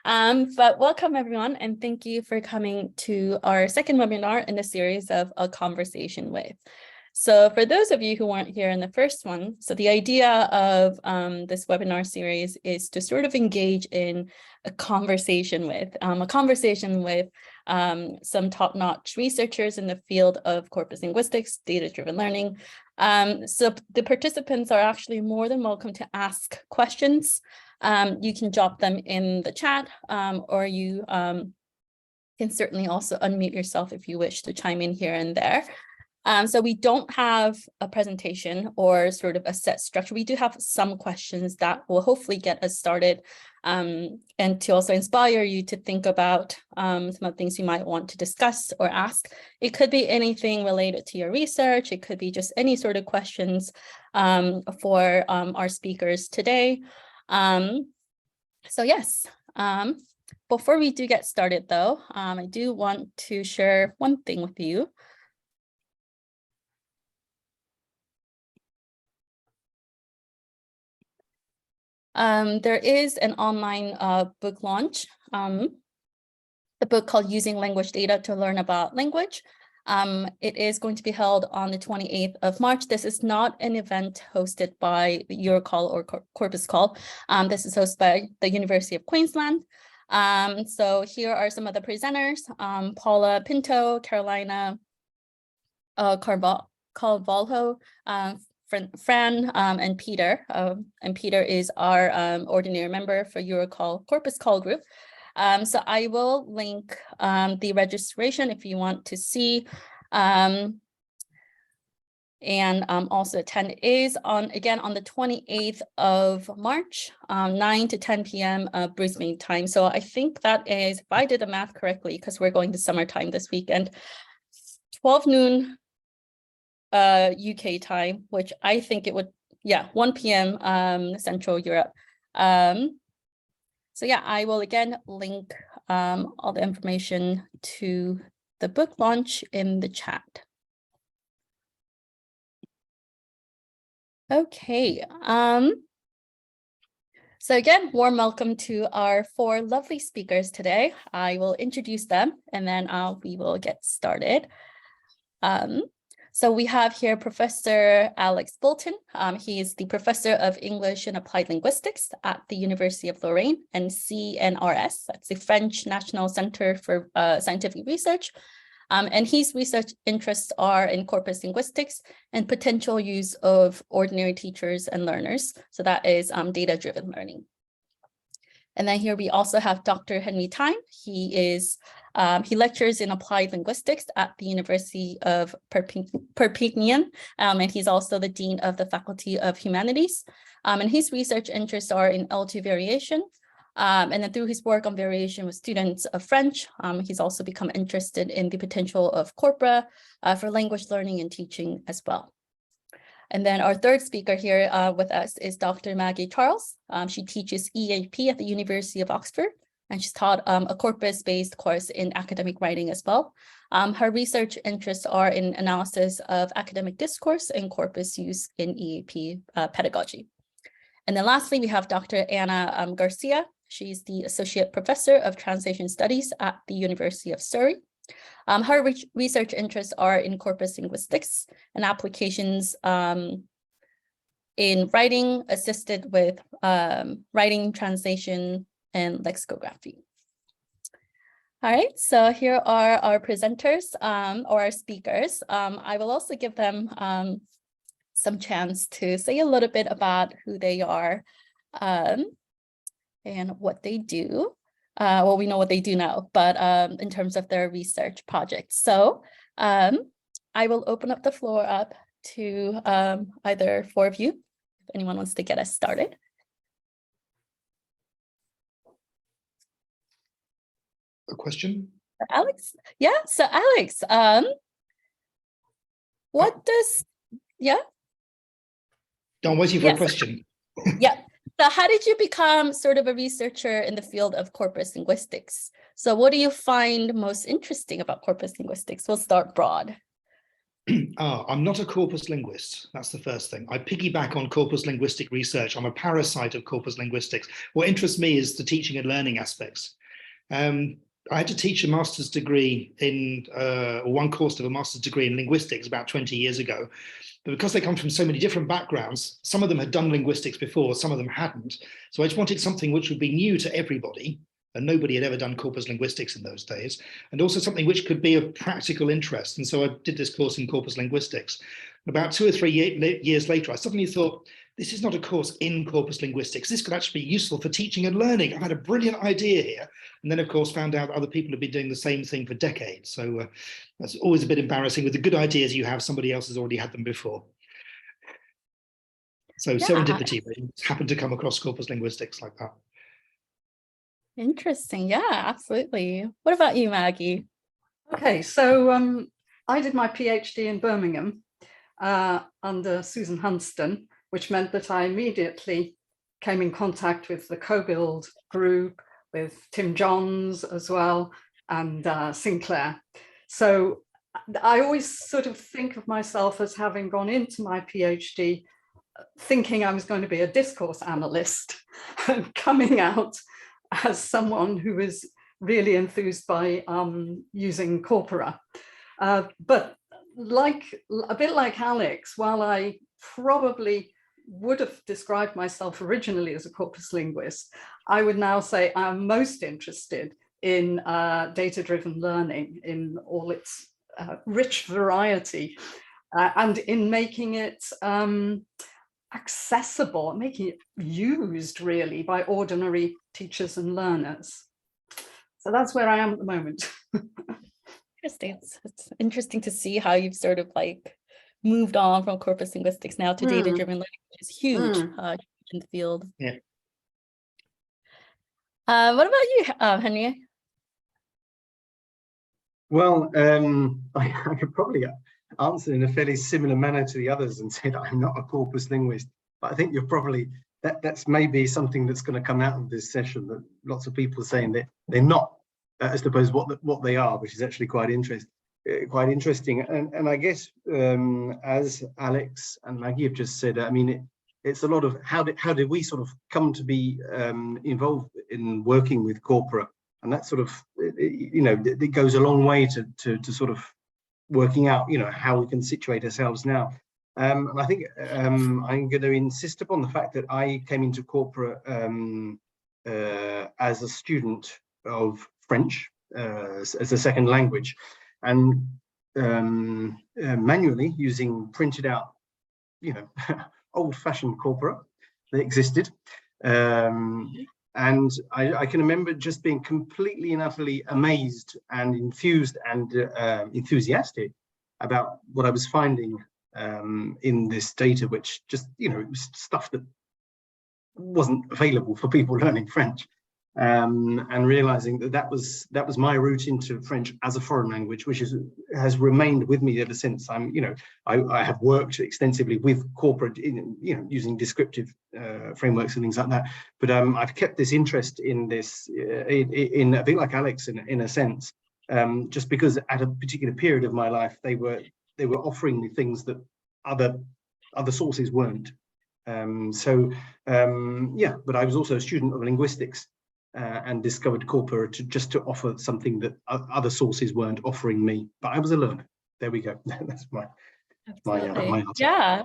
But welcome everyone, and thank you for coming to our second webinar in the series of A Conversation With. So for those of you who weren't here in the first one, so the idea of this webinar series is to sort of engage in a conversation with some top-notch researchers in the field of corpus linguistics, data-driven learning. So the participants are actually more than welcome to ask questions. You can drop them in the chat, or you can certainly also unmute yourself if you wish to chime in here and there. So we don't have a presentation or sort of a set structure. We do have some questions that will hopefully get us started, and to also inspire you to think about some of the things you might want to discuss or ask. It could be anything related to your research. It could be just any sort of questions for our speakers today. So yes, before we do get started though, I do want to share one thing with you. There is an online book launch, the book called Using Language Data to Learn About Language. It is going to be held on the 28th of March. This is not an event hosted by CorpusCALL or CorpusCALL. This is hosted by the University of Queensland. So here are some of the presenters: Paula Pinto, Carolina Carvalho, Fran, and Peter. And Peter is our ordinary member for CorpusCALL group. So I will link the registration if you want to see and also attend. It is again on the 28th of March, 9 to 10 p.m. Brisbane time. So I think that is, if I did the math correctly, because we're going to summertime this weekend, 12 noon UK time, which I think it would, 1 p.m. Central Europe. So yeah, I will again link all the information to the book launch in the chat. Okay. So again, warm welcome to our 4 lovely speakers today. I will introduce them and then we will get started. So we have here Professor Alex Boulton. He is the Professor of English and Applied Linguistics at the University of Lorraine and CNRS. That's the French National Center for Scientific Research. And his research interests are in corpus linguistics and potential use of ordinary teachers and learners. So that is data-driven learning. And then here we also have Dr. Henry Tyle. He lectures in applied linguistics at the University of Perpignan, and he's also the Dean of the Faculty of Humanities. And his research interests are in L2 variation. And then through his work on variation with students of French, he's also become interested in the potential of corpora for language learning and teaching as well. And then our third speaker here with us is Dr. Maggie Charles. She teaches EAP at the University of Oxford, and she's taught a corpus-based course in academic writing as well. Her research interests are in analysis of academic discourse and corpus use in EAP pedagogy. And then lastly, we have Dr. Ana Garcia. She's the Associate Professor of Translation Studies at the University of Surrey. Her research interests are in corpus linguistics and applications in writing, assisted with writing, translation, and lexicography. All right, so here are our presenters or our speakers. I will also give them some chance to say a little bit about who they are and what they do. Well, we know what they do now, but in terms of their research projects. So I will open up the floor up to either 4 of you, if anyone wants to get us started. A question? Alex? Yeah, so Alex, what does, yeah? I'm waiting for a question. Yeah. So how did you become sort of a researcher in the field of corpus linguistics? So what do you find most interesting about corpus linguistics? We'll start broad. I'm not a corpus linguist. That's the first thing. I piggyback on corpus linguistic research. I'm a parasite of corpus linguistics. What interests me is the teaching and learning aspects. I had to teach a master's degree in, one course of a master's degree in linguistics about 20 years ago. But because they come from so many different backgrounds, some of them had done linguistics before, some of them hadn't. So I just wanted something which would be new to everybody, and nobody had ever done corpus linguistics in those days, and also something which could be of practical interest. And so I did this course in corpus linguistics. About 2 or 3 years later, I suddenly thought, this is not a course in corpus linguistics. This could actually be useful for teaching and learning. I've had a brilliant idea here. And then, of course, found out other people have been doing the same thing for decades. So that's always a bit embarrassing. With the good ideas you have, somebody else has already had them before. So yeah. Serendipity, happened to come across corpus linguistics like that. Interesting. Yeah, absolutely. What about you, Maggie? Okay, so I did my PhD in Birmingham under Susan Hunston, which meant that I immediately came in contact with the CoBuild group, with Tim Johns as well, and Sinclair. So I always sort of think of myself as having gone into my PhD thinking I was going to be a discourse analyst and coming out as someone who is really enthused by using corpora. But a bit like Alex, while I probably would have described myself originally as a corpus linguist, I would now say I'm most interested in data-driven learning in all its rich variety and in making it accessible, making it used really by ordinary teachers and learners. So that's where I am at the moment. Interesting. It's interesting to see how you've sort of like moved on from corpus linguistics now to data-driven learning, which is huge in the field. Yeah. What about you, Henry? Well, I could probably answer in a fairly similar manner to the others and say that I'm not a corpus linguist, but I think you're probably, that's maybe something that's going to come out of this session, that lots of people are saying that they're not, I suppose, what they are, which is actually quite interesting. And I guess, as Alex and Maggie have just said, I mean, it's a lot of how did we sort of come to be involved in working with corpora, and that sort of, you know, it goes a long way to sort of working out, you know, how we can situate ourselves now. And I think I'm going to insist upon the fact that I came into corpora as a student of French as a second language, and manually using printed out, you know, old-fashioned corpora that existed. And I can remember just being completely and utterly amazed and enthused and enthusiastic about what I was finding in this data, which just, you know, it was stuff that wasn't available for people learning French. And realizing that was my route into French as a foreign language, which has remained with me ever since. I have worked extensively with corporate, using descriptive frameworks and things like that. But I've kept this interest in this, in a bit like Alex, in a sense, just because at a particular period of my life they were offering me things that other sources weren't. Yeah, but I was also a student of linguistics. And discovered corpora just to offer something that other sources weren't offering me. But I was a learner. There we go. That's my answer.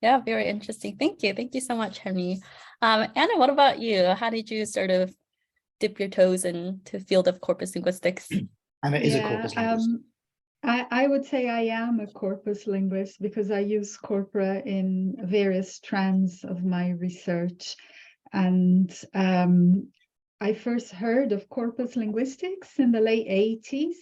Yeah, very interesting. Thank you so much, Henry. Anna, what about you? How did you sort of dip your toes into the field of corpus linguistics? Anna is a corpus linguist. I would say I am a corpus linguist because I use corpora in various strands of my research. And I first heard of corpus linguistics in the late 80s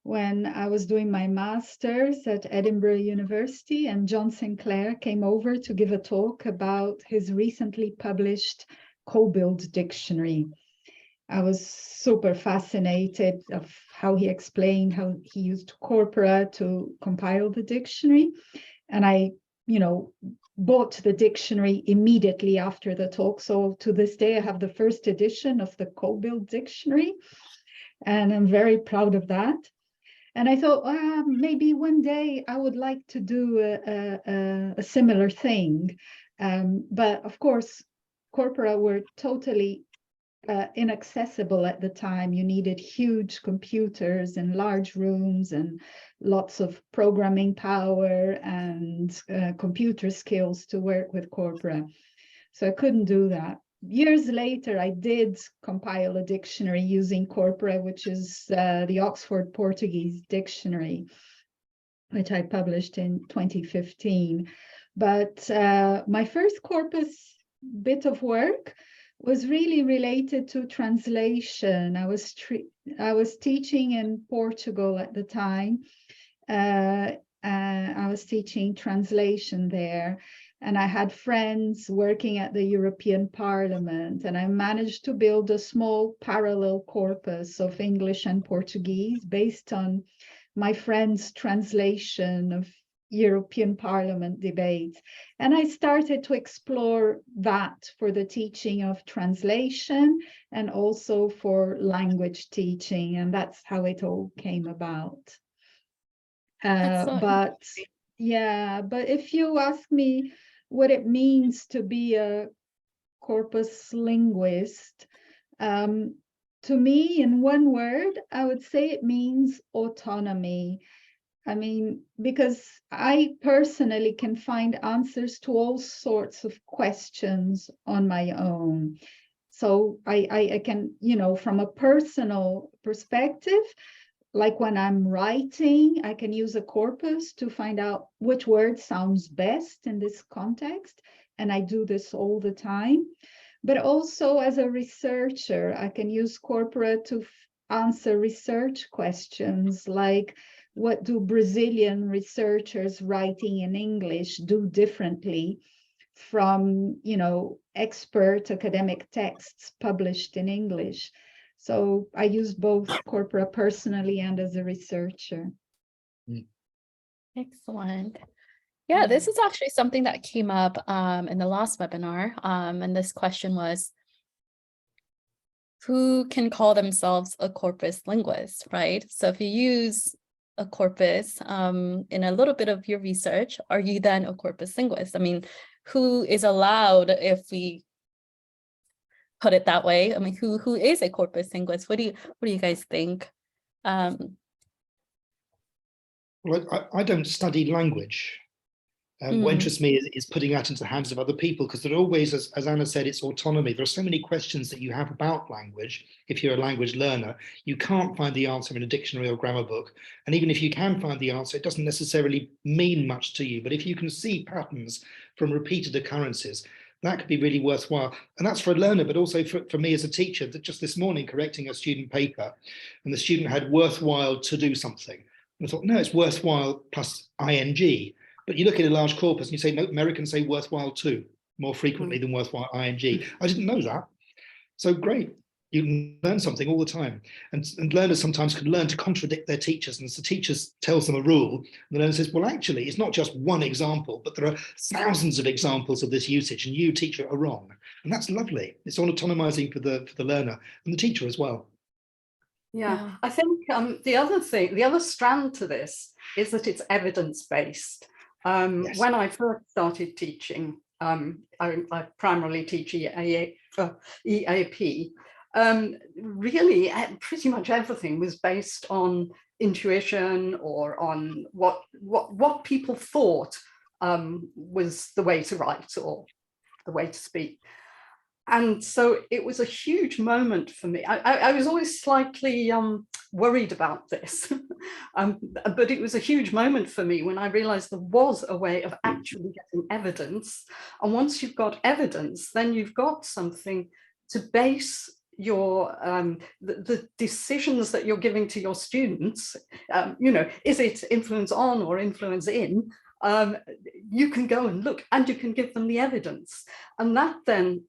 when I was doing my master's at Edinburgh University, and John Sinclair came over to give a talk about his recently published CoBuild dictionary. I was super fascinated of how he explained how he used corpora to compile the dictionary. And I, bought the dictionary immediately after the talk. So to this day, I have the first edition of the CoBuild dictionary, and I'm very proud of that. And I thought, maybe one day I would like to do a similar thing. But of course, corpora were totally inaccessible at the time. You needed huge computers and large rooms and lots of programming power and computer skills to work with corpora. So I couldn't do that. Years later, I did compile a dictionary using corpora, which is the Oxford Portuguese Dictionary, which I published in 2015. But my first corpus bit of work was really related to translation. I was teaching in Portugal at the time. I was teaching translation there, and I had friends working at the European Parliament, and I managed to build a small parallel corpus of English and Portuguese based on my friend's translation of European Parliament debates. And I started to explore that for the teaching of translation and also for language teaching. And that's how it all came about. But if you ask me what it means to be a corpus linguist, to me, in one word, I would say it means autonomy. I mean, because I personally can find answers to all sorts of questions on my own. So I can, from a personal perspective, like when I'm writing, I can use a corpus to find out which word sounds best in this context. And I do this all the time. But also as a researcher, I can use corpora to answer research questions like, what do Brazilian researchers writing in English do differently from, expert academic texts published in English? So I use both corpora personally and as a researcher. Excellent. Yeah, this is actually something that came up in the last webinar. And this question was, who can call themselves a corpus linguist, right? So if you use a corpus in a little bit of your research, are you then a corpus linguist? I mean, who is allowed, if we put it that way? I mean, who is a corpus linguist? What do you guys think? Well, I don't study language. What interests me is putting that into the hands of other people, because there are always, as Anna said, it's autonomy. There are so many questions that you have about language. If you're a language learner, you can't find the answer in a dictionary or grammar book. And even if you can find the answer, it doesn't necessarily mean much to you. But if you can see patterns from repeated occurrences, that could be really worthwhile. And that's for a learner, but also for me as a teacher, that just this morning correcting a student paper, and the student had worthwhile to do something. And I thought, no, it's worthwhile plus ing. But you look at a large corpus and you say, no, Americans say worthwhile too, more frequently than worthwhile ing. I didn't know that. So great. You learn something all the time. And learners sometimes can learn to contradict their teachers. And so teachers tells them a rule. And the learner says, well, actually, it's not just one example, but there are thousands of examples of this usage, and you, teacher, are wrong. And that's lovely. It's autonomizing for the learner and the teacher as well. Yeah, I think the other strand to this is that it's evidence-based. Yes. When I first started teaching, I primarily teach EAP. Really, pretty much everything was based on intuition or on what people thought was the way to write or the way to speak. And so it was a huge moment for me. I was always slightly worried about this, but it was a huge moment for me when I realized there was a way of actually getting evidence. And once you've got evidence, then you've got something to base your the decisions that you're giving to your students. Is it influence on or influence in? You can go and look, and you can give them the evidence, and that then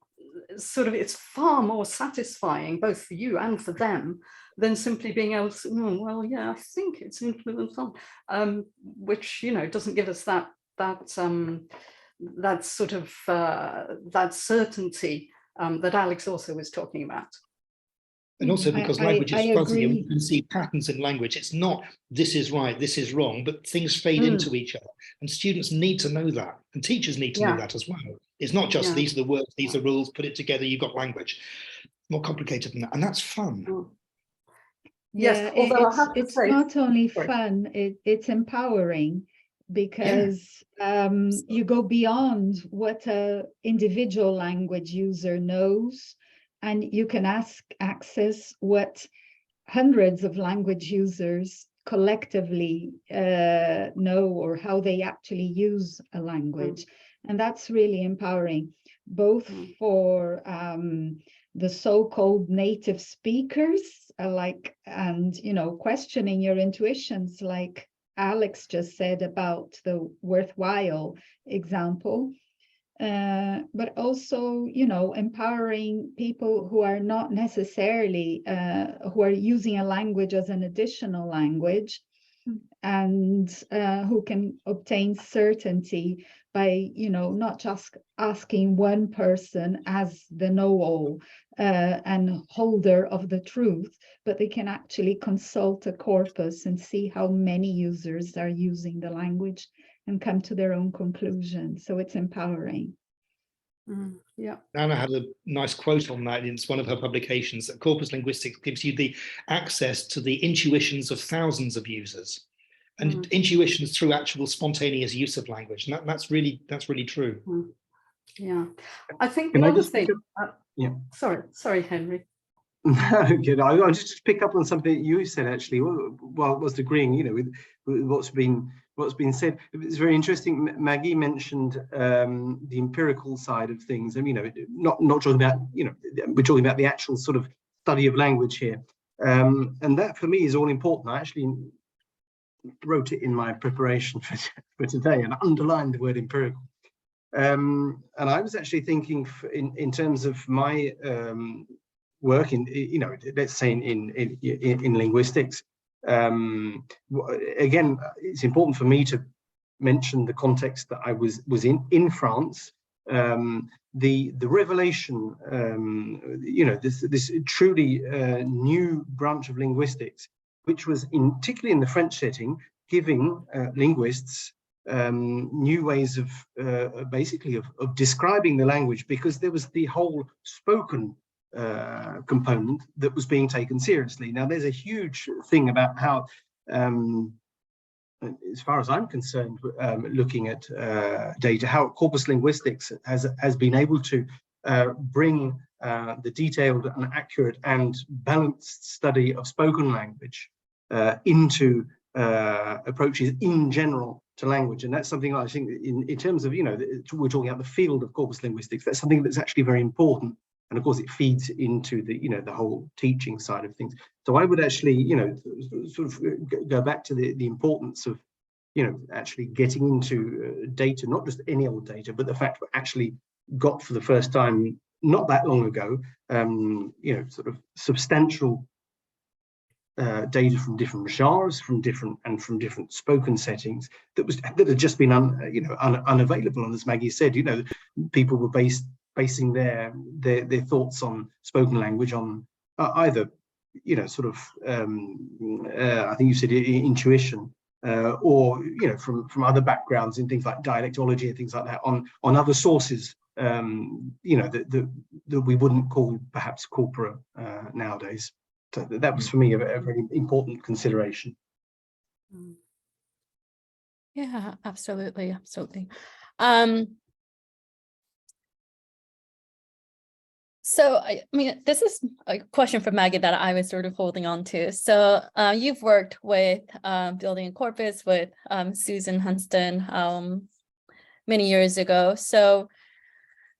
sort of, it's far more satisfying both for you and for them than simply being able to, well, yeah, I think it's influence on, which doesn't give us that sort of that certainty that Alex also was talking about. And also because language is I fuzzy, and agree. you can see patterns in language. It's not this is right, this is wrong, but things fade into each other. And students need to know that, and teachers need to know that as well. It's not just these are the words, these are rules, put it together, you've got language. More complicated than that, and that's fun. Yes, Yeah, although I have to it's say, not only sorry. fun, it's empowering, because you go beyond what a individual language user knows, and you can access what hundreds of language users collectively know, or how they actually use a language. And that's really empowering, both for the so-called native speakers, and questioning your intuitions, like Alex just said about the worthwhile example, but also, empowering people who are not necessarily, who are using a language as an additional language, and who can obtain certainty by, not just asking one person as the know-all and holder of the truth, but they can actually consult a corpus and see how many users are using the language and come to their own conclusion. So it's empowering. Yeah. Anna had a nice quote on that. It's one of her publications, that corpus linguistics gives you the access to the intuitions of thousands of users, and intuitions through actual spontaneous use of language. And that's really true. Yeah, I think Can the I other just thing. Sorry, Henry. Good. I'll just pick up on something you said, actually, while I was agreeing, with what's been said. It's very interesting. Maggie mentioned the empirical side of things, and not talking about, we're talking about the actual sort of study of language here, and that for me is all important. I actually wrote it in my preparation for today and underlined the word empirical. And I was actually thinking in terms of my work in, let's say in linguistics. Again, it's important for me to mention the context that I was in France. The revelation, this truly new branch of linguistics, which was particularly in the French setting, giving linguists new ways of basically of describing the language, because there was the whole spoken component that was being taken seriously. Now, there's a huge thing about how, as far as I'm concerned, looking at data, how corpus linguistics has been able to bring the detailed and accurate and balanced study of spoken language into approaches in general to language. And that's something I think in terms of, we're talking about the field of corpus linguistics, that's something that's actually very important. And of course, it feeds into the, the whole teaching side of things. So I would actually, sort of go back to the importance of, actually getting into data, not just any old data, but the fact we actually got for the first time, not that long ago, sort of substantial data from different genres, from different spoken settings that had just been unavailable. And as Maggie said, people were basing their thoughts on spoken language on either sort of I think you said intuition, or from other backgrounds in things like dialectology and things like that, on other sources that we wouldn't call perhaps corpora nowadays. So that was for me a very important consideration. Yeah, absolutely. So, I mean, this is a question for Maggie that I was sort of holding on to. So you've worked with building a corpus with Susan Huntston many years ago. So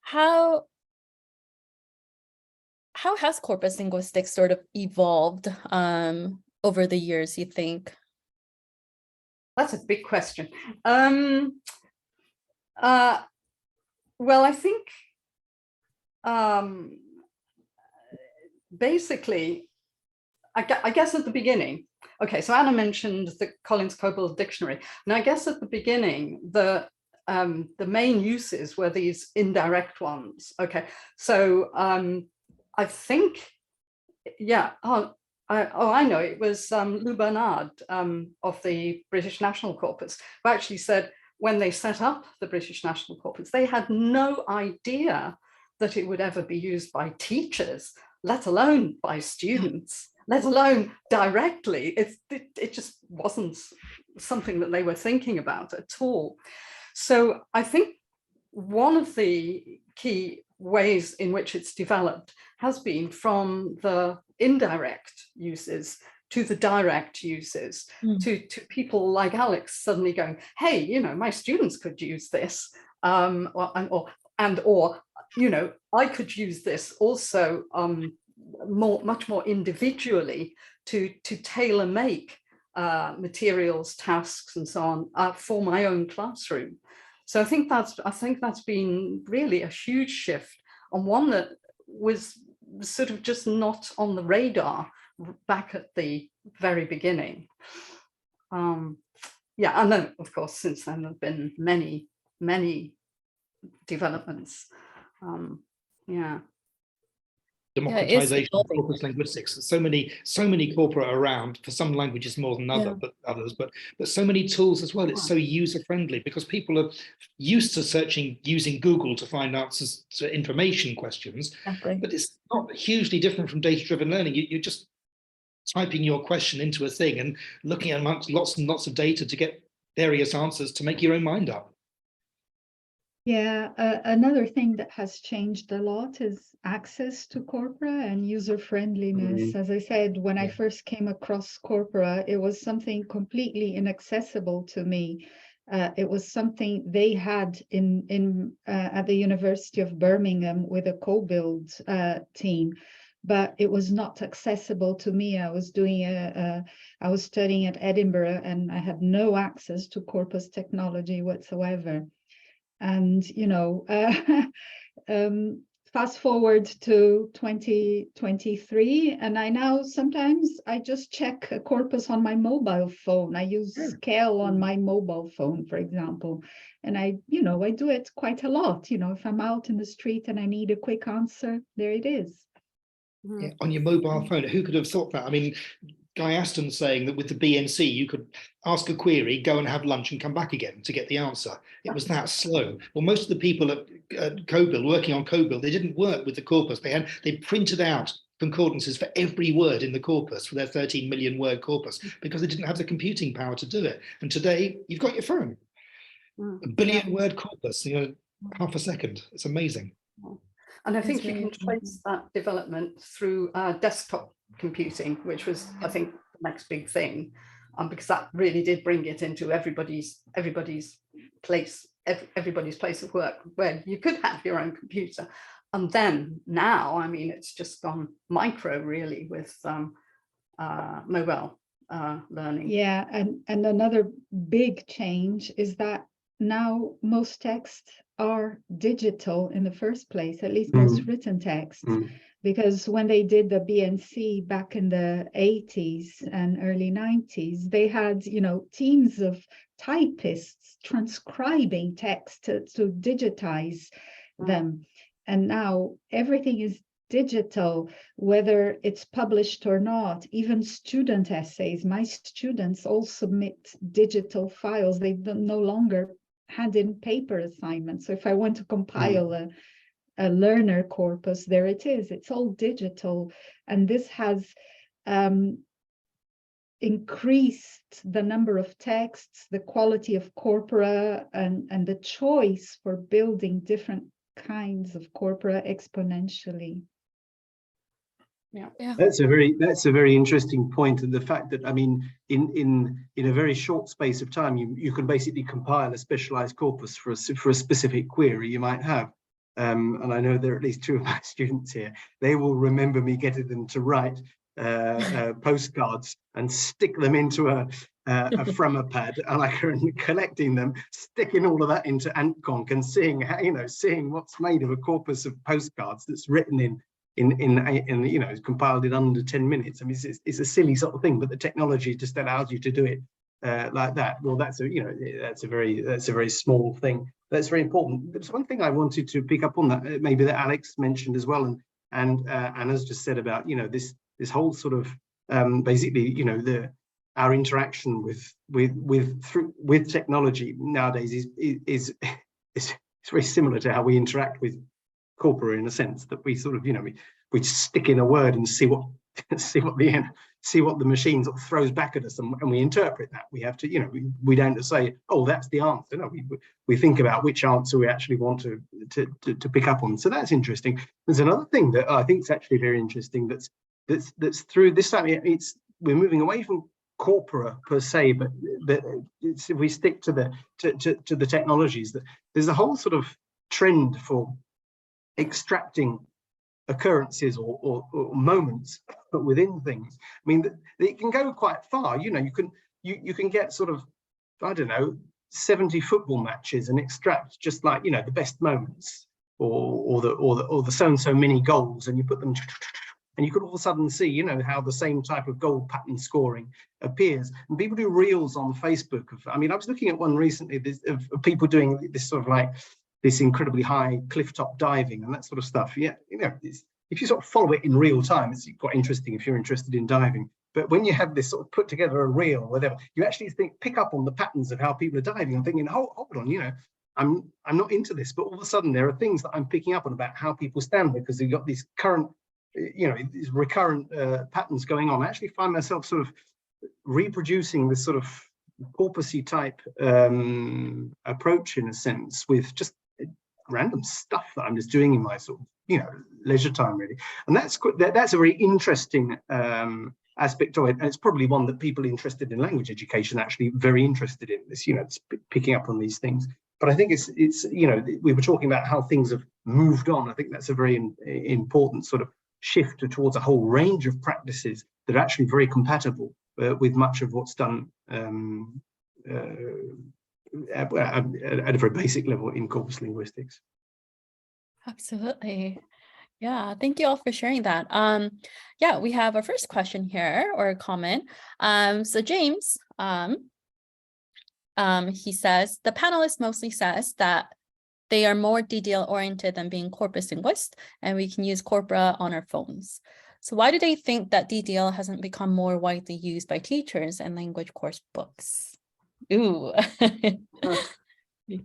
how has corpus linguistics sort of evolved over the years, you think? That's a big question. Well, I think basically, I guess at the beginning, okay, so Anna mentioned the Collins-Coble dictionary. And I guess at the beginning, the main uses were these indirect ones. Okay, so I think yeah. I know. It was Lou Bernard of the British National Corpus, who actually said when they set up the British National Corpus, they had no idea that it would ever be used by teachers, let alone by students, let alone directly. It just wasn't something that they were thinking about at all. So I think one of the key ways in which it's developed has been from the indirect uses to the direct uses, to people like Alex suddenly going, hey, you know, my students could use this, or you know, I could use this also much more individually to tailor make materials, tasks, and so on for my own classroom. So I think that's been really a huge shift, and one that was sort of just not on the radar back at the very beginning. Yeah, and then of course since then there have been many developments. Yeah. Democratization of corpus linguistics. So many corpora around, for some languages more than others, but so many tools as well. It's so user friendly because people are used to searching using Google to find answers to information questions. Exactly. But it's not hugely different from data-driven learning. You're just typing your question into a thing and looking at amongst lots and lots of data to get various answers to make your own mind up. Yeah, another thing that has changed a lot is access to corpora and user friendliness. As I said, when I first came across corpora, it was something completely inaccessible to me. It was something they had at the University of Birmingham with a co-build team, but it was not accessible to me. I was studying at Edinburgh and I had no access to corpus technology whatsoever. And, you know, fast forward to 2023, and sometimes I just check a corpus on my mobile phone. I use CorpusCALL on my mobile phone, for example. And I do it quite a lot. You know, if I'm out in the street and I need a quick answer, there it is. Yeah, on your mobile phone, who could have thought that? I mean, Guy Aston saying that with the BNC, you could ask a query, go and have lunch and come back again to get the answer. It was that slow. Well, most of the people at CoBuild, working on CoBuild, they didn't work with the corpus. They printed out concordances for every word in the corpus for their 13 million word corpus because they didn't have the computing power to do it. And today you've got your phone, a billion word corpus, you know, half a second. It's amazing. And I think you can trace that development through desktop computing, which was, I think, the next big thing, because that really did bring it into everybody's place of work, where you could have your own computer. And then now, I mean, it's just gone micro, really, with mobile learning. Yeah, and another big change is that now most texts are digital in the first place, at least most written texts. Because when they did the BNC back in the 80s and early 90s, they had, you know, teams of typists transcribing text to digitize them. And now everything is digital, whether it's published or not. Even student essays, my students all submit digital files. They no longer hand in paper assignments. So if I want to compile a learner corpus, there it is. It's all digital. And this has increased the number of texts, the quality of corpora, and the choice for building different kinds of corpora exponentially. Yeah. That's a very interesting point, and the fact that, I mean, in a very short space of time, you can basically compile a specialized corpus for a specific query you might have. And I know there are at least two of my students here. They will remember me getting them to write postcards and stick them into a Frema pad, and I can collecting them, sticking all of that into AntConc and seeing how, you know, seeing what's made of a corpus of postcards that's written in you know, compiled in under 10 minutes. I mean, it's a silly sort of thing, but the technology just allows you to do it like that. Well, that's a very small thing. That's very important. There's one thing I wanted to pick up on that maybe that Alex mentioned as well, and Anna's just said about, you know, this this whole sort of basically, you know, our interaction with technology nowadays is very similar to how we interact with corpora, in a sense that we sort of, you know, we stick in a word and see what the machine sort of throws back at us, and we interpret that. We have to, you know, we don't say, oh, that's the answer. No, we think about which answer we actually want to pick up on. So that's interesting. There's another thing that I think is actually very interesting. That's through this time. We're moving away from corpora per se, but if we stick to the technologies, that there's a whole sort of trend for extracting occurrences or moments within things. I mean, it can go quite far. You know, you can get sort of, I don't know, 70 football matches and extract just, like, you know, the best moments or the so many goals, and you put them, and you could all of a sudden see, you know, how the same type of goal pattern scoring appears. And people do reels on Facebook I mean, I was looking at one recently of people doing this sort of like this incredibly high cliff top diving and that sort of stuff. Yeah, you know, if you sort of follow it in real time, it's quite interesting if you're interested in diving. But when you have this sort of put together a reel or whatever, you actually pick up on the patterns of how people are diving and thinking, hold on, you know, I'm not into this, but all of a sudden there are things that I'm picking up on about how people stand, because they've got these current, you know, these recurrent patterns going on. I actually find myself sort of reproducing this sort of corpusy type approach, in a sense, with just random stuff that I'm just doing in my sort of, you know, leisure time, really. And that's a very interesting aspect of it, and it's probably one that people interested in language education are actually very interested in, this, you know, picking up on these things. But I think it's you know, we were talking about how things have moved on. I think that's a very important sort of shift towards a whole range of practices that are actually very compatible with much of what's done at a very basic level in corpus linguistics. Absolutely. Yeah, thank you all for sharing that. Yeah, we have our first question here, or a comment. So James, he says, the panelist mostly says that they are more DDL oriented than being corpus linguists, and we can use corpora on our phones. So why do they think that DDL hasn't become more widely used by teachers and language course books? Ooh,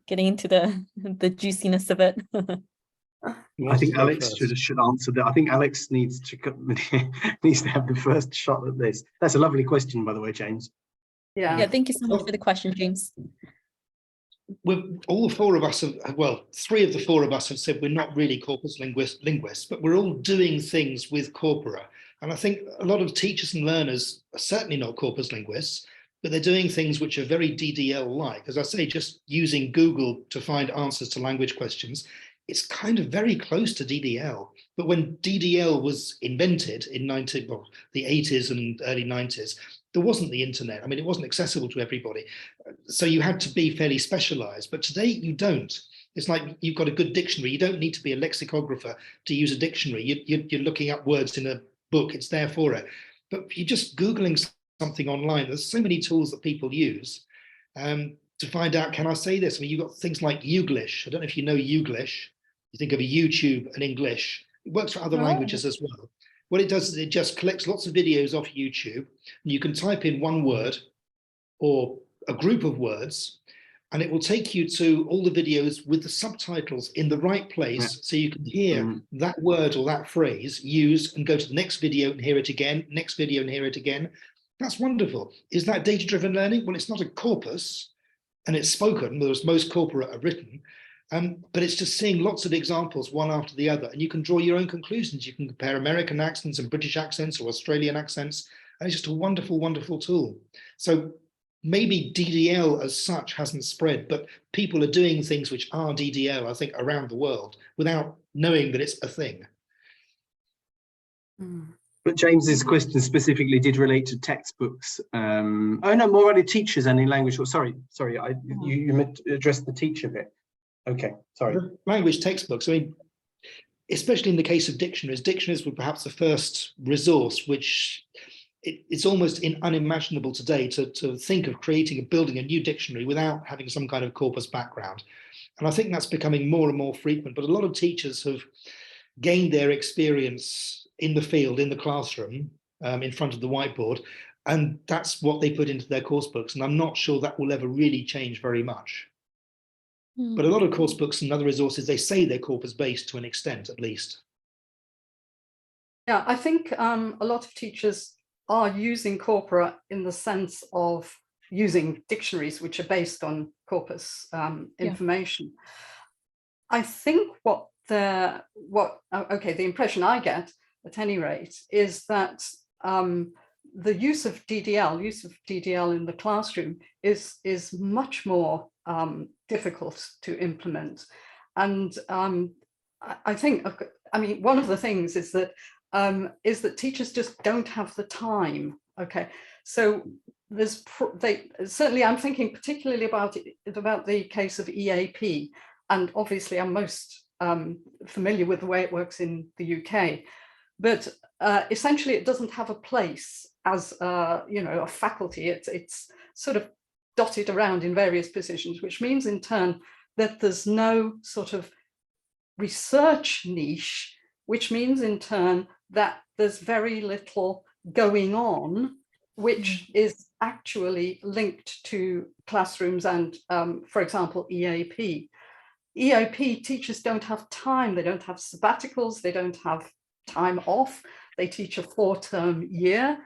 getting into the juiciness of it. I think Alex should answer that. I think Alex needs to have the first shot at this. That's a lovely question, by the way, James. Yeah, thank you so much for the question, James. All four of us, three of the four of us have said we're not really corpus linguists, but we're all doing things with corpora. And I think a lot of teachers and learners are certainly not corpus linguists, but they're doing things which are very DDL-like. As I say, just using Google to find answers to language questions, it's kind of very close to DDL. But when DDL was invented in the 80s and early 90s, there wasn't the internet. I mean, it wasn't accessible to everybody. So you had to be fairly specialized. But today you don't. It's like you've got a good dictionary. You don't need to be a lexicographer to use a dictionary. You're looking up words in a book. It's there for it. But if you're just Googling something online, there's so many tools that people use to find out, can I say this? I mean, you've got things like Youglish. I don't know if you know Youglish. You think of a YouTube and English. It works for other languages as well. What it does is it just collects lots of videos off YouTube, and you can type in one word or a group of words, and it will take you to all the videos with the subtitles in the right place, so you can hear that word or that phrase used and go to the next video and hear it again, next video and hear it again. That's wonderful. Is that data-driven learning? Well, it's not a corpus, and it's spoken, whereas most corpora are written. But it's just seeing lots of examples one after the other, and you can draw your own conclusions. You can compare American accents and British accents or Australian accents, and it's just a wonderful, wonderful tool. So maybe DDL as such hasn't spread, but people are doing things which are DDL, I think, around the world without knowing that it's a thing. But James's question specifically did relate to textbooks. Oh no, more about teachers and in language. Sorry, you addressed the teacher bit. Okay, sorry. Language textbooks, I mean, especially in the case of dictionaries were perhaps the first resource, which it's almost unimaginable today to think of building a new dictionary without having some kind of corpus background. And I think that's becoming more and more frequent, but a lot of teachers have gained their experience in the field, in the classroom, in front of the whiteboard. And that's what they put into their course books. And I'm not sure that will ever really change very much. But a lot of course books and other resources, they say they're corpus-based to an extent, at least. Yeah, I think a lot of teachers are using corpora in the sense of using dictionaries which are based on corpus information. I think the impression I get, at any rate, is that the use of DDL in the classroom is much more difficult to implement. And I think, I mean, one of the things is that teachers just don't have the time. Okay, so certainly I'm thinking particularly about the case of EAP, and obviously I'm most familiar with the way it works in the UK, but essentially it doesn't have a place as a faculty. It's sort of dotted around in various positions, which means in turn that there's no sort of research niche, which means in turn that there's very little going on which is actually linked to classrooms and, for example, EAP. EAP teachers don't have time, they don't have sabbaticals, they don't have time off, they teach a 4-term year.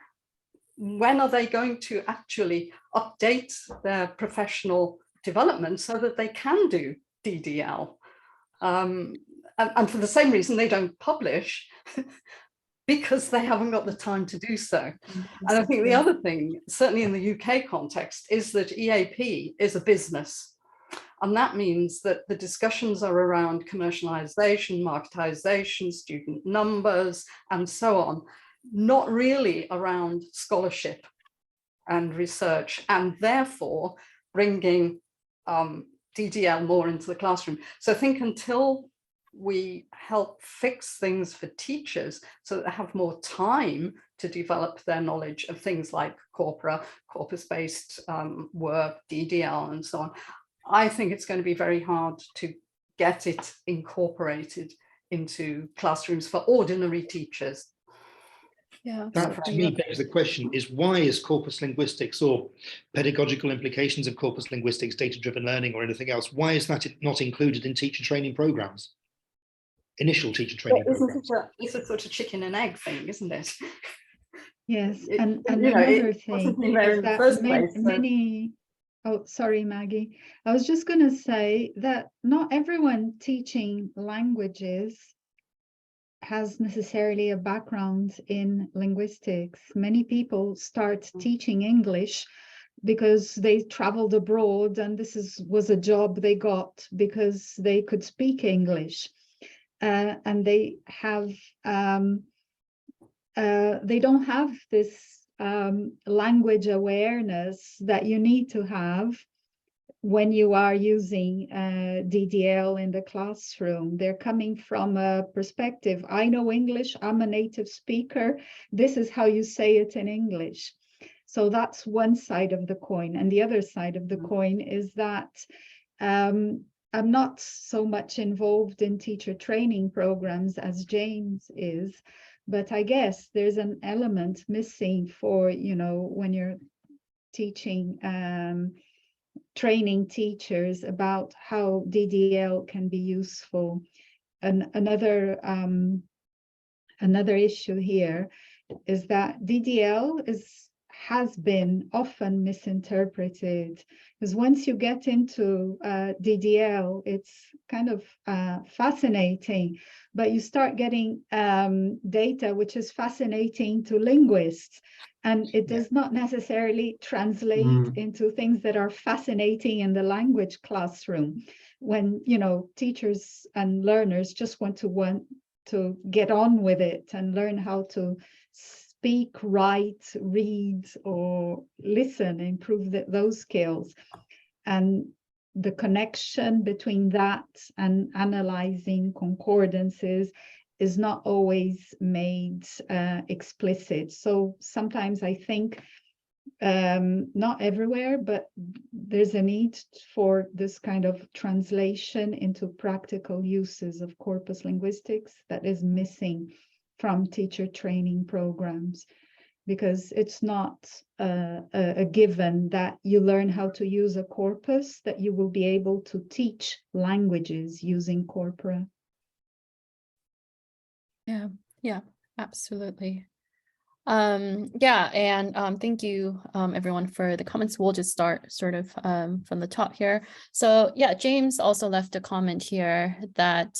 When are they going to actually update their professional development so that they can do DDL? And for the same reason, they don't publish because they haven't got the time to do so. And I think the other thing, certainly in the UK context, is that EAP is a business. And that means that the discussions are around commercialization, marketization, student numbers, and so on, not really around scholarship and research, and therefore bringing DDL more into the classroom. So I think until we help fix things for teachers so that they have more time to develop their knowledge of things like corpora, corpus-based work, DDL, and so on, I think it's going to be very hard to get it incorporated into classrooms for ordinary teachers. Yeah, that to me begs the question is, why is corpus linguistics or pedagogical implications of corpus linguistics, data-driven learning or anything else, why is that not included in teacher training programs? Initial teacher training programs. It's a sort of chicken and egg thing, isn't it? Yes, and another thing is that many oh, sorry, Maggie. I was just going to say that not everyone teaching languages has necessarily a background in linguistics. Many people start teaching English because they traveled abroad and this was a job they got because they could speak English. And they have, they don't have this language awareness that you need to have when you are using DDL in the classroom. They're coming from a perspective, I know English, I'm a native speaker, this is how you say it in English. So that's one side of the coin. And the other side of the coin is that I'm not so much involved in teacher training programs as James is, but I guess there's an element missing for, when you're teaching, training teachers about how DDL can be useful. And another issue here is that DDL has been often misinterpreted, because once you get into DDL, it's kind of fascinating, but you start getting data which is fascinating to linguists, and it does not necessarily translate into things that are fascinating in the language classroom, when teachers and learners just want to get on with it and learn how to speak, write, read, or listen, improve those skills. And the connection between that and analyzing concordances is not always made explicit. So sometimes I think, not everywhere, but there's a need for this kind of translation into practical uses of corpus linguistics that is missing from teacher training programs. because it's not a given that you learn how to use a corpus, that you will be able to teach languages using corpora. Yeah, absolutely. Yeah, and thank you everyone for the comments. We'll just start sort of from the top here. So yeah, James also left a comment here that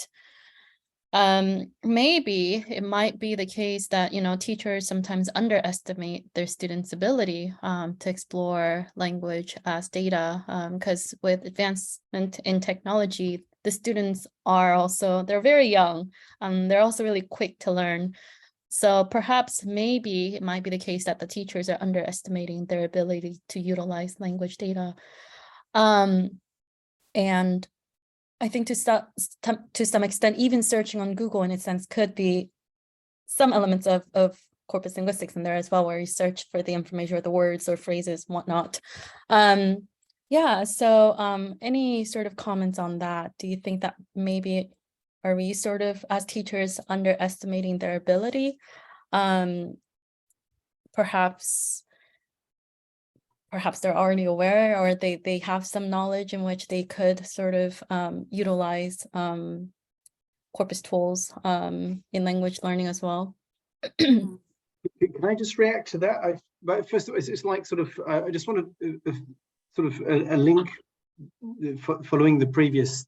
maybe it might be the case that, you know, teachers sometimes underestimate their students' ability to explore language as data, because with advancement in technology, the students are also, they're very young, they're also really quick to learn. So perhaps maybe it might be the case that the teachers are underestimating their ability to utilize language data. And I think to some extent, even searching on Google in a sense could be some elements of corpus linguistics in there as well, where you search for the information or the words or phrases, whatnot. Yeah, so any sort of comments on that? Do you think that maybe are we sort of, as teachers, underestimating their ability? Perhaps they're already aware, or they have some knowledge in which they could sort of utilize corpus tools in language learning as well. Can I just react to that? But first of all, it's like sort of, I just want to sort of a link following the previous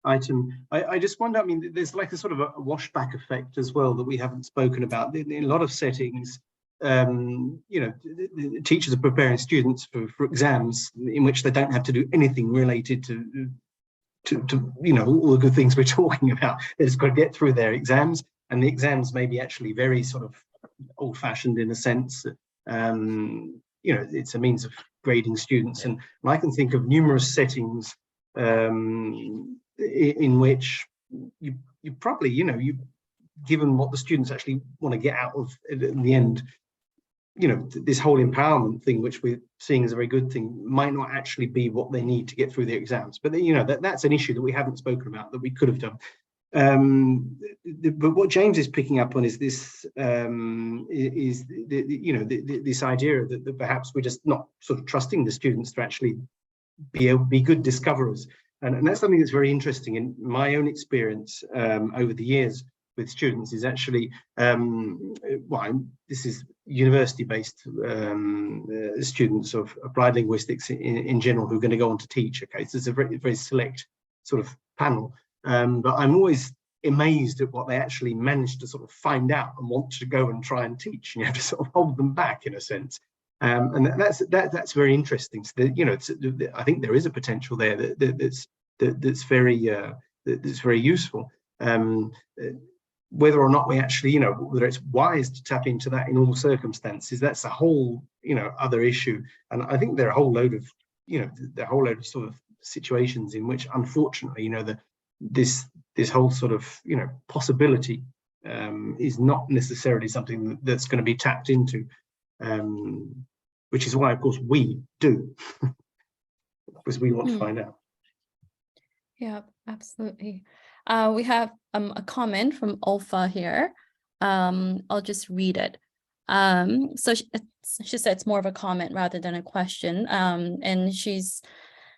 item. I just wonder, I mean, there's like a sort of a washback effect as well that we haven't spoken about. In a lot of settings, you know, the teachers are preparing students for exams in which they don't have to do anything related to you know, all the good things we're talking about. They've just got to get through their exams, and the exams may be actually very sort of old-fashioned in a sense. You know, it's a means of grading students, and I can think of numerous settings in which you probably, you know, given what the students actually want to get out of it in the end, you know, this whole empowerment thing, which we're seeing as a very good thing, might not actually be what they need to get through their exams. But you know, that's an issue that we haven't spoken about that we could have done. But what James is picking up on is this, you know, this idea that perhaps we're just not sort of trusting the students to actually be good discoverers, and that's something that's very interesting in my own experience over the years with students. Is actually, well, this is university-based students of applied linguistics in general who are going to go on to teach. Okay, so it's a very, very select sort of panel. But I'm always amazed at what they actually manage to sort of find out and want to go and try and teach. And you have to sort of hold them back in a sense, and that's very interesting. So you know, I think there is a potential there that's very useful. Whether or not we actually, you know, whether it's wise to tap into that in all circumstances, that's a whole, you know, other issue. And I think there are a whole load of, you know, the whole load of sort of situations in which, unfortunately, you know, this whole sort of, you know, possibility is not necessarily something that's going to be tapped into, which is why, of course, we do, because we want to find out. Yeah, absolutely. We have a comment from Alpha here. I'll just read it. So she said it's more of a comment rather than a question. And she's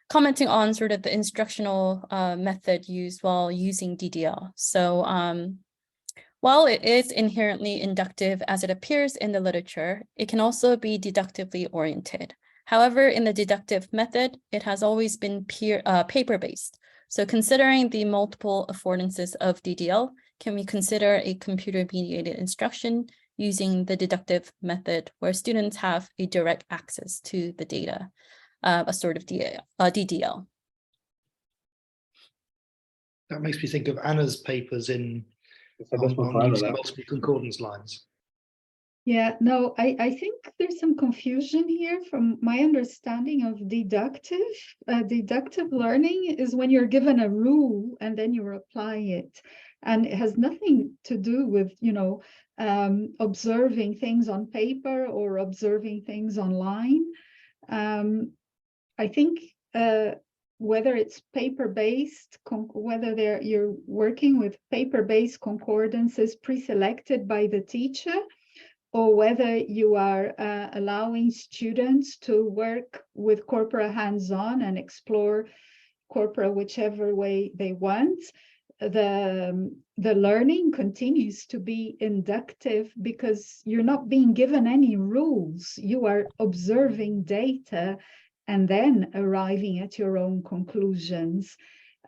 commenting on sort of the instructional method used while using DDL. So while it is inherently inductive as it appears in the literature, it can also be deductively oriented. However, in the deductive method, it has always been paper-based. So considering the multiple affordances of DDL, can we consider a computer-mediated instruction using the deductive method where students have a direct access to the data, a sort of DDL? That makes me think of Anna's papers on using multiple concordance lines. Yeah, no, I think there's some confusion here. From my understanding of deductive learning is when you're given a rule and then you apply it. And it has nothing to do with, you know, observing things on paper or observing things online. I think whether it's paper-based, whether you're working with paper-based concordances pre-selected by the teacher, or whether you are allowing students to work with corpora hands-on and explore corpora whichever way they want, the learning continues to be inductive because you're not being given any rules. You are observing data and then arriving at your own conclusions.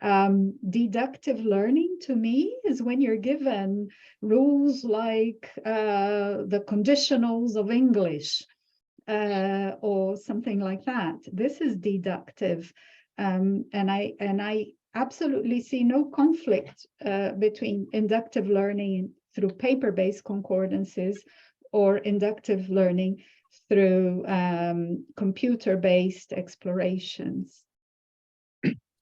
Deductive learning to me is when you're given rules like the conditionals of English or something like that. This is deductive. And I absolutely see no conflict between inductive learning through paper-based concordances or inductive learning through computer-based explorations.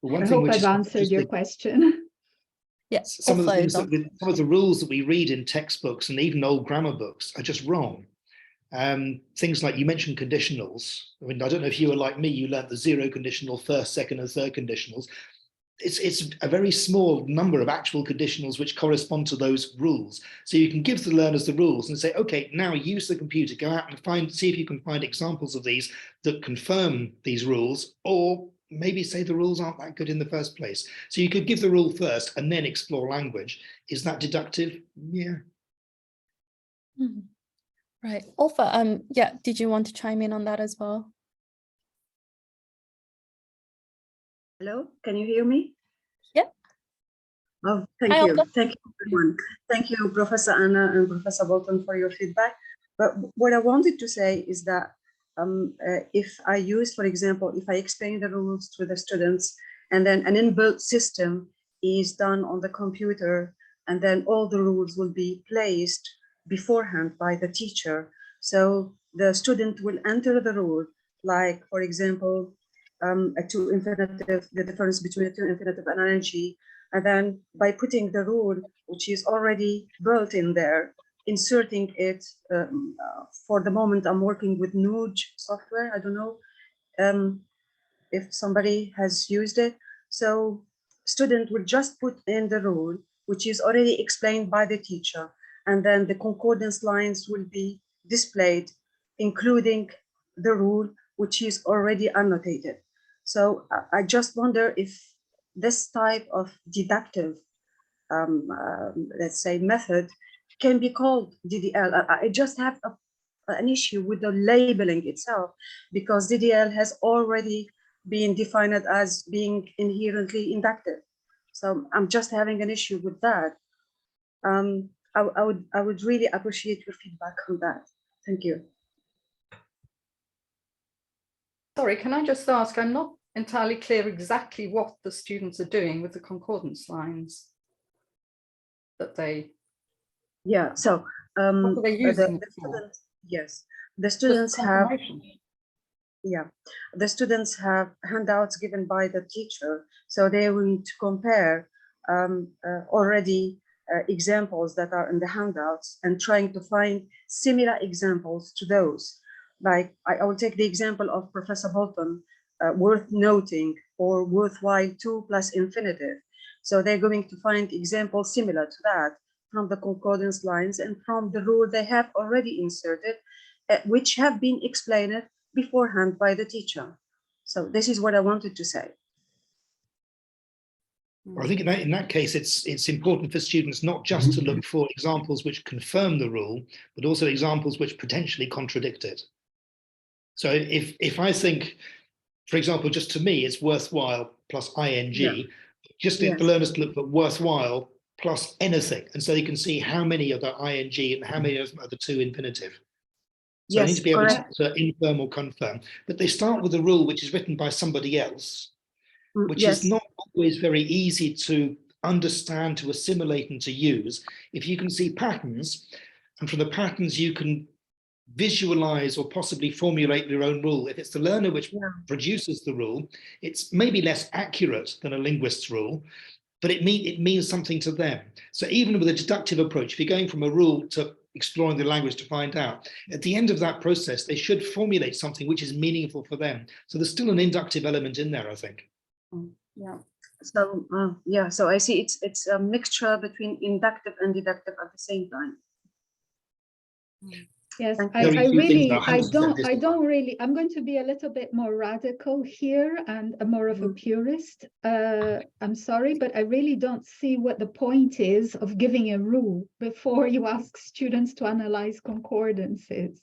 I hope I've answered your question. Yes, some of the rules that we read in textbooks and even old grammar books are just wrong. Things like you mentioned conditionals. I mean, I don't know if you were like me, you learned the zero conditional, first, second, and third conditionals. It's a very small number of actual conditionals which correspond to those rules. So you can give the learners the rules and say, okay, now use the computer, go out and see if you can find examples of these that confirm these rules, or maybe say the rules aren't that good in the first place. So you could give the rule first and then explore language. Is that deductive? Yeah. Mm-hmm. Right. Olfa, yeah, did you want to chime in on that as well? Hello, can you hear me? Yeah. Oh, thank Hi, you. Olfa. Thank you, everyone. Thank you, Professor Ana and Professor Boulton, for your feedback. But what I wanted to say is that if I use, for example, if I explain the rules to the students and then an inbuilt system is done on the computer, and then all the rules will be placed beforehand by the teacher. So the student will enter the rule, like, for example, a two infinitive, the difference between a two infinitive and an ing, and then by putting the rule, which is already built in there, inserting it, for the moment I'm working with Nuge software, I don't know if somebody has used it. So student will just put in the rule, which is already explained by the teacher, and then the concordance lines will be displayed, including the rule, which is already annotated. So I just wonder if this type of deductive, let's say, method can be called DDL. I just have an issue with the labeling itself, because DDL has already been defined as being inherently inductive. So I'm just having an issue with that. I would really appreciate your feedback on that. Thank you. Sorry, can I just ask, I'm not entirely clear exactly what the students are doing with the concordance lines that they... Yeah, so what are they using yes, the students have, yeah, the students have handouts given by the teacher, so they will need to compare already examples that are in the handouts and trying to find similar examples to those. Like I will take the example of Professor Boulton, worth noting or worthwhile to plus infinitive. So they're going to find examples similar to that from the concordance lines and from the rule they have already inserted, which have been explained beforehand by the teacher. So this is what I wanted to say. I think in that case, it's important for students not just to look for examples which confirm the rule, but also examples which potentially contradict it. So if I think, for example, just to me, it's worthwhile plus ing, Yeah. just need the learners to look for worthwhile plus anything. And so they can see how many are the ing and how many of them are the two infinitive. So I need to be able to infirm or confirm. But they start with a rule which is written by somebody else, which is not always very easy to understand, to assimilate, and to use. If you can see patterns, and from the patterns you can visualize or possibly formulate your own rule. If it's the learner which produces the rule, it's maybe less accurate than a linguist's rule, but it means something to them. So even with a deductive approach, if you're going from a rule to exploring the language to find out, at the end of that process, they should formulate something which is meaningful for them. So there's still an inductive element in there, I think. Yeah. So yeah, so I see it's a mixture between inductive and deductive at the same time. Yes, Thank I you. Very few things really, are 100% I don't really, I'm going to be a little bit more radical here and more of a purist. I'm sorry, but I really don't see what the point is of giving a rule before you ask students to analyze concordances.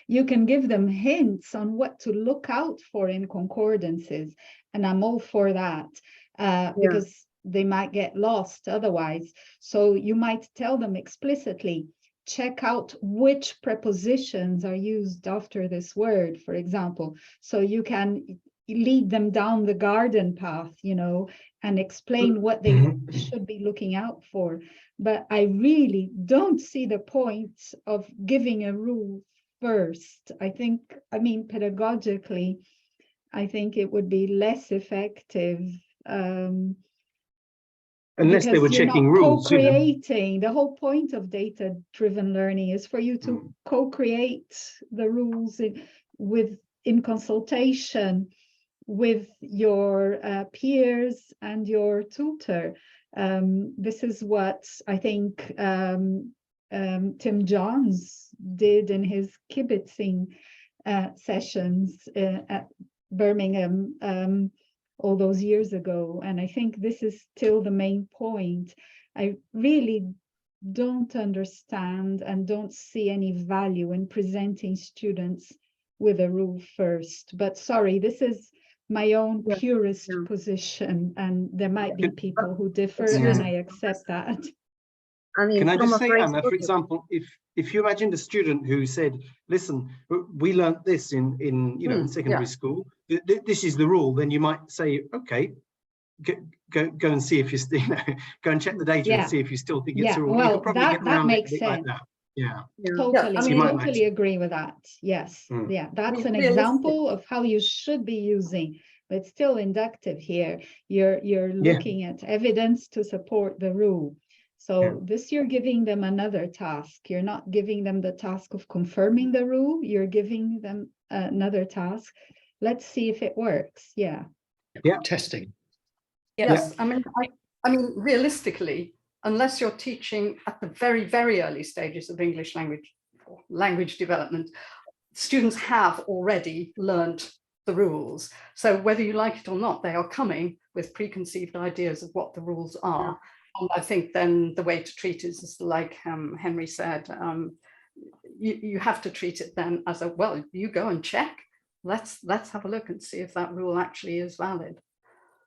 You can give them hints on what to look out for in concordances, and I'm all for that, because they might get lost otherwise. So you might tell them explicitly, check out which prepositions are used after this word, for example. So you can lead them down the garden path, you know, and explain what they should be looking out for. But I really don't see the point of giving a rule first. I mean, pedagogically, I think it would be less effective. Unless they were checking rules. Co-creating. The whole point of data-driven learning is for you to co-create the rules in consultation with your peers and your tutor. This is what I think Tim Johns did in his kibitzing sessions at Birmingham all those years ago. And I think this is still the main point. I really don't understand and don't see any value in presenting students with a rule first. But sorry, this is my own purist position, and there might be people who differ, and I accept that. I mean, can I just say, Anna, for example, if you imagined a student who said, listen, we learned this in in secondary school, this is the rule, then you might say, okay, go and see if you still, go and check the data and see if you still think it's a rule. Well, you could probably get around makes it sense. like that. Yeah. Totally, I I mean, totally agree with that. Yes, that's an example of how you should be using, but it's still inductive here. You're looking at evidence to support the rule. So this, you're giving them another task. You're not giving them the task of confirming the rule. You're giving them another task. Let's see if it works. Yeah. Testing. Yes. I mean, realistically, unless you're teaching at the very, very early stages of English language development, students have already learned the rules. So whether you like it or not, they are coming with preconceived ideas of what the rules are. And I think then the way to treat it is like Henry said, you have to treat it then as a, well, you go and check. Let's have a look and see if that rule actually is valid.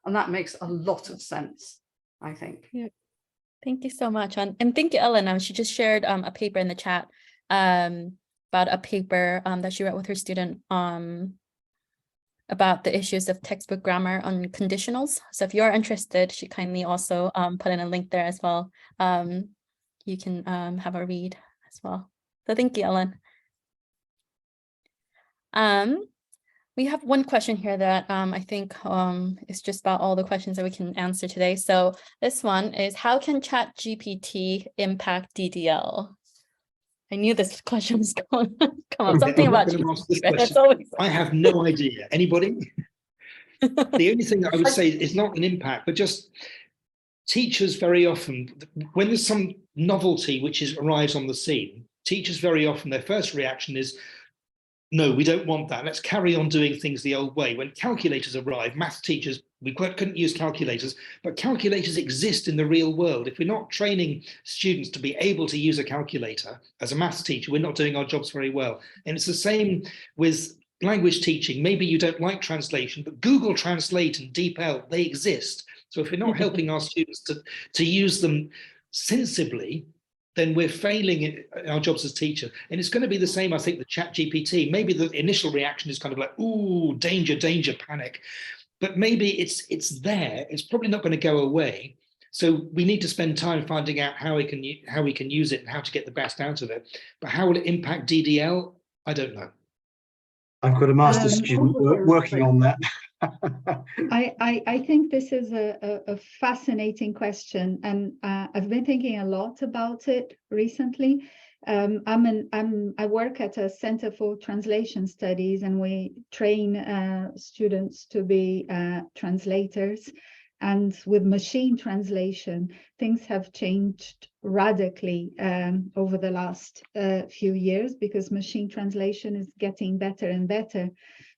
And that makes a lot of sense, I think. Yeah. Thank you so much. And thank you, Ellen. She just shared a paper in the chat about a paper that she wrote with her student about the issues of textbook grammar on conditionals. So if you're interested, she kindly also put in a link there as well. You can have a read as well. So thank you, Ellen. We have one question here that I think is just about all the questions that we can answer today. So this one is, how can ChatGPT impact DDL? I knew this question was going to come up. Something about GPT, right? That's always... I have no idea. Anybody? The only thing that I would say is not an impact, but just teachers very often, when there's some novelty which arrives on the scene, teachers very often, their first reaction is, no, we don't want that. Let's carry on doing things the old way. When calculators arrive, math teachers, we couldn't use calculators, but calculators exist in the real world. If we're not training students to be able to use a calculator as a maths teacher, we're not doing our jobs very well. And it's the same with language teaching. Maybe you don't like translation, but Google Translate and DeepL, they exist. So if we're not helping our students to use them sensibly, then we're failing in our jobs as teachers. And it's going to be the same, I think, with ChatGPT. Maybe the initial reaction is kind of like, ooh, danger, danger, panic. But maybe it's there. It's probably not going to go away. So we need to spend time finding out how we can use it and how to get the best out of it. But how will it impact DDL? I don't know. I've got a master's student working on that. I think this is a fascinating question, and I've been thinking a lot about it recently. I work at a Center for Translation Studies, and we train students to be translators. And with machine translation, things have changed radically over the last few years, because machine translation is getting better and better.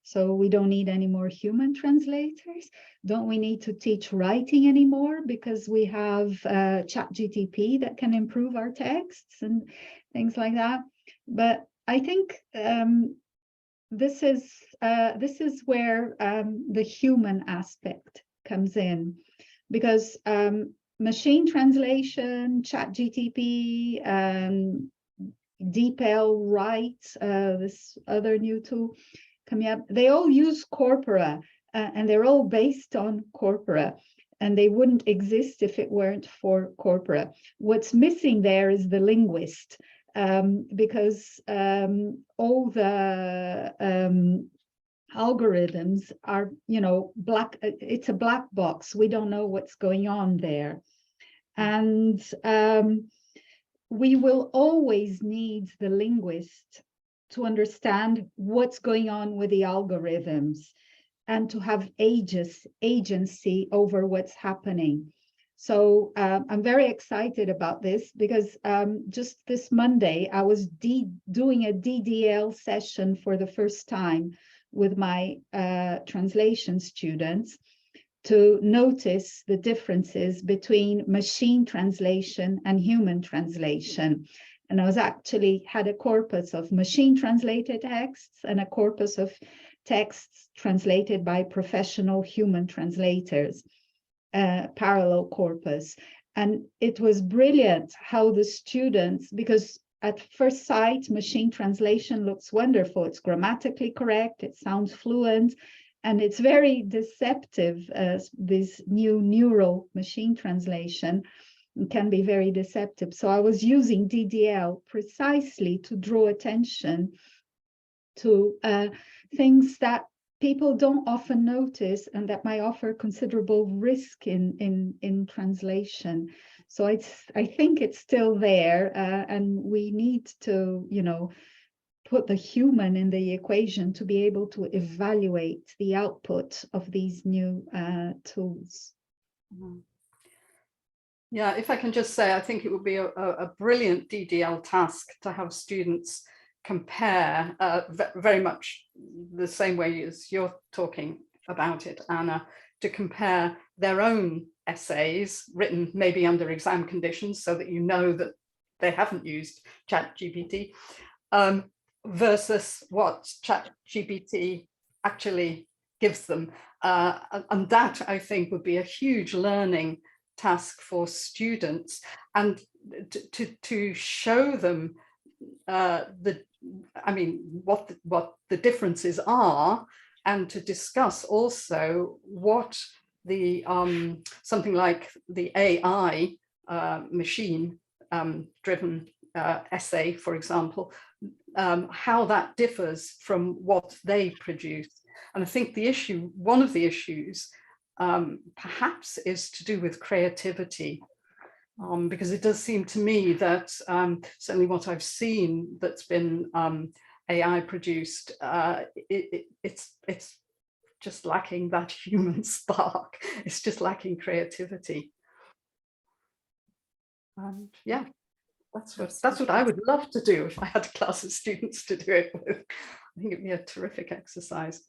So we don't need any more human translators. Don't we need to teach writing anymore, because we have ChatGPT that can improve our texts and things like that. But I think this is where the human aspect comes in, because machine translation, ChatGPT, DeepL, Write, this other new tool coming up, they all use corpora, and they're all based on corpora, and they wouldn't exist if it weren't for corpora. What's missing there is the linguist, because all the algorithms are, it's a black box. We don't know what's going on there. And we will always need the linguist to understand what's going on with the algorithms and to have agency over what's happening. So I'm very excited about this, because just this Monday, I was doing a DDL session for the first time with my translation students to notice the differences between machine translation and human translation. And I was actually had a corpus of machine translated texts and a corpus of texts translated by professional human translators, parallel corpus. And it was brilliant how the students, because at first sight, machine translation looks wonderful. It's grammatically correct, it sounds fluent, and it's very deceptive. This new neural machine translation can be very deceptive. So I was using DDL precisely to draw attention to things that people don't often notice and that might offer considerable risk in translation. So I think it's still there, and we need to, put the human in the equation to be able to evaluate the output of these new tools. Yeah, if I can just say, I think it would be a brilliant DDL task to have students compare very much the same way as you're talking about it, Anna, to compare their own essays written maybe under exam conditions so that you know that they haven't used ChatGPT versus what ChatGPT actually gives them. And that, I think, would be a huge learning task for students, and to show them what the differences are, and to discuss also what the something like the AI machine driven essay, for example, how that differs from what they produce. And I think one of the issues perhaps is to do with creativity, because it does seem to me that certainly what I've seen that's been AI produced, it's just lacking that human spark. It's just lacking creativity. And yeah, that's what I would love to do if I had a class of students to do it with. I think it'd be a terrific exercise.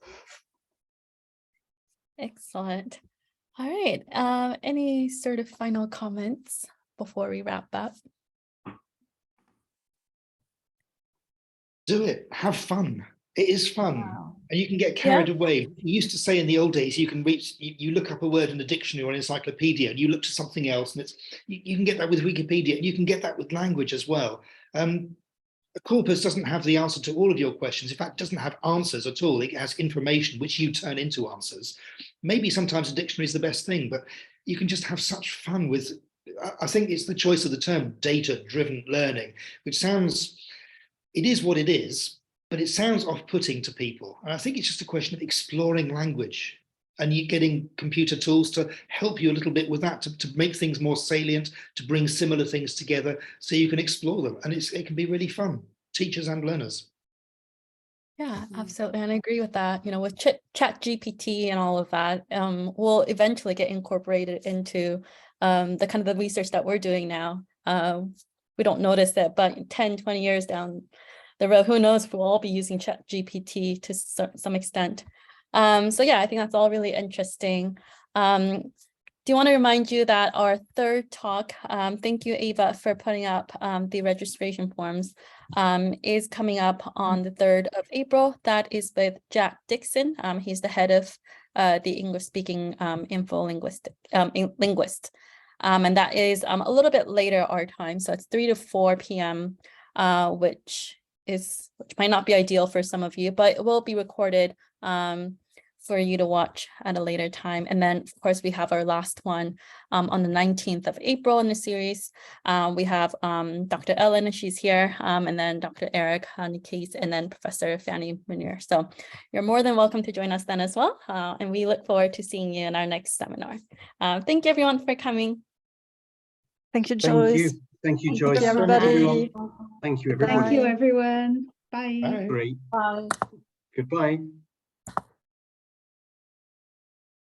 Excellent. All right. Any sort of final comments before we wrap up? Do it. Have fun. It is fun. Wow. And you can get carried away. We used to say in the old days, you look up a word in a dictionary or an encyclopedia and you look to something else, and you can get that with Wikipedia, and you can get that with language as well. A corpus doesn't have the answer to all of your questions. In fact, it doesn't have answers at all. It has information which you turn into answers. Maybe sometimes a dictionary is the best thing, but you can just have such fun with, I think it's the choice of the term data-driven learning, which sounds, it is what it is, but it sounds off-putting to people. And I think it's just a question of exploring language and you getting computer tools to help you a little bit with that, to make things more salient, to bring similar things together so you can explore them. And it can be really fun, teachers and learners. Yeah, absolutely. And I agree with that. You know, with Chat GPT and all of that, will eventually get incorporated into the kind of the research that we're doing now. We don't notice it, but 10, 20 years down the road, who knows if we'll all be using Chat GPT to some extent. So yeah, I think that's all really interesting. Do want to remind you that our third talk, thank you, Ava, for putting up the registration forms, is coming up on the 3rd of April. That is with Jack Dixon. He's the head of the English-speaking linguist. And that is a little bit later our time. So it's 3 to 4 p.m., which might not be ideal for some of you, but it will be recorded for you to watch at a later time. And then, of course, we have our last one on the 19th of April in the series. We have Dr. Ellen, she's here, and then Dr. Eric Nikis, and then Professor Fanny Munir. So you're more than welcome to join us then as well. And we look forward to seeing you in our next seminar. Thank you, everyone, for coming. Thank you, Joyce. Thank you, Joyce. Thank you, everybody. Thank you, everyone. Thank you, everyone. Bye. Bye. Great. Bye. Goodbye.